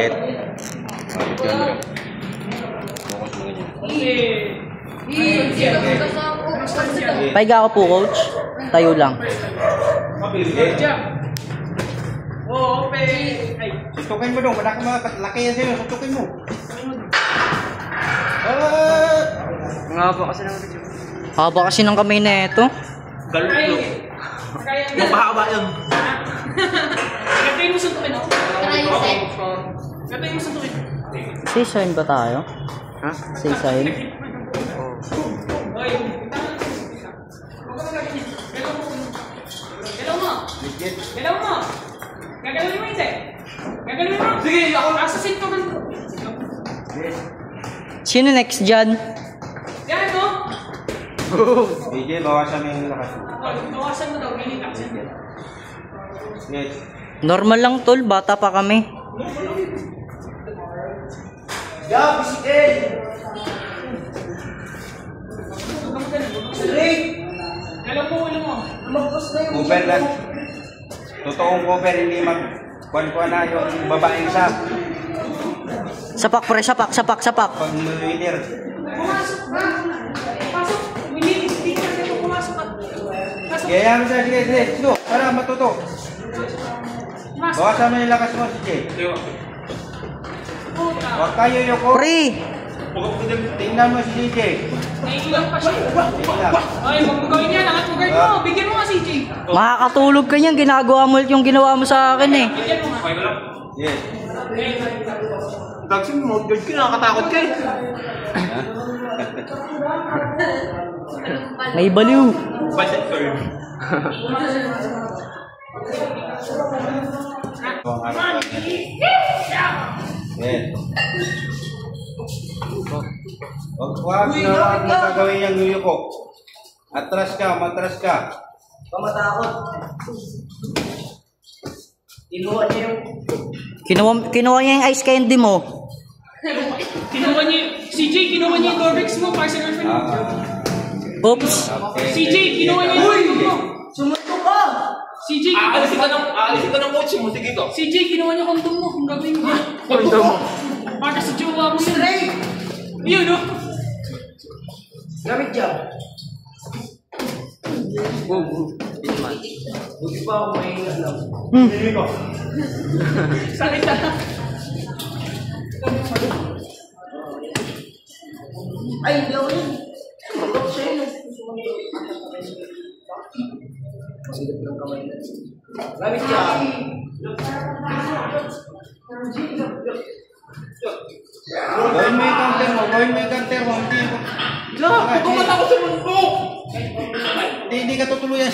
Get. Yun lang. Focus mo ganyan. Paiga ako po, coach. Tayo lang. Sutukin mo dong. Wala ka laki yan sa'yo. Sutukin mo. Haba kasi ng kamay na ito. Gallo. Mapahaba yun. Gatayin mo suntukin ako. Gatayin mo suntukin. Say-sign ba tayo? Ha? Say-sign? Oy. Galaw mo. Galaw mo. Gagalawin mo hindi. Gagalawin mo. Sige, ako. Asasin ko man. Sino next dyan? Yan mo. DJ, bawasan mo yung lakas mo. Bawasan mo daw. Ganyan lang. Get. Normal lang, tol. Bata pa kami. Galaw mo ulo mo. Cover lang. Totoong cover, hindi kuan na yung babaeng isa. Sapak, pre. Sapak. Pag winner. Pumasok ba? Pasok. Hindi ka kasi pumasok ka. Pasok. Kaya mo siya, sige. Sige, para matuto. Bawasan mo yung lakas mo, sige. Huwag kayo yung cover. Pre! Tingnan mo si CJ. Naiilang pa siya. Ay, huwag mo gawin yan. Angat mo guard mo. Bigyan mo nga CJ. Makakatulog ka niyan. Ginagawa mo yung ginawa mo sa akin eh. Bigyan mo nga. Yes. Dagsin mo, guard ka. Nakakatakot ka eh. May baliw. Budget guard. Yes. Huwag na gagawin yung yuyuko. Atras matras ka. Pamatakot. Kinuha niya Kinuha niya yung ice candy mo. Kinuha niya, CJ, kinuha niya yung Dorbex mo para sa girlfriend mo. Oops. CJ, kinuha niya yung condom mo. Sumunto ka! CJ, Aalisin ka ng coach mo. Sige to. CJ, kinuha niya condom mo. Kung gagawin mo yan. Condom mo. Para sa jowa mo yun. Straight! Yun, no? Gamit dyan. Buti pa ako may alam. Sakit na. Ay, hindi ako yun. Sumuntok siya yun. Silip ng kamay na. Gamit dyan. Gawin mo yung counter mo. Hindi mo. Pumunta ko sa mundo. Hindi ka tutuluyan.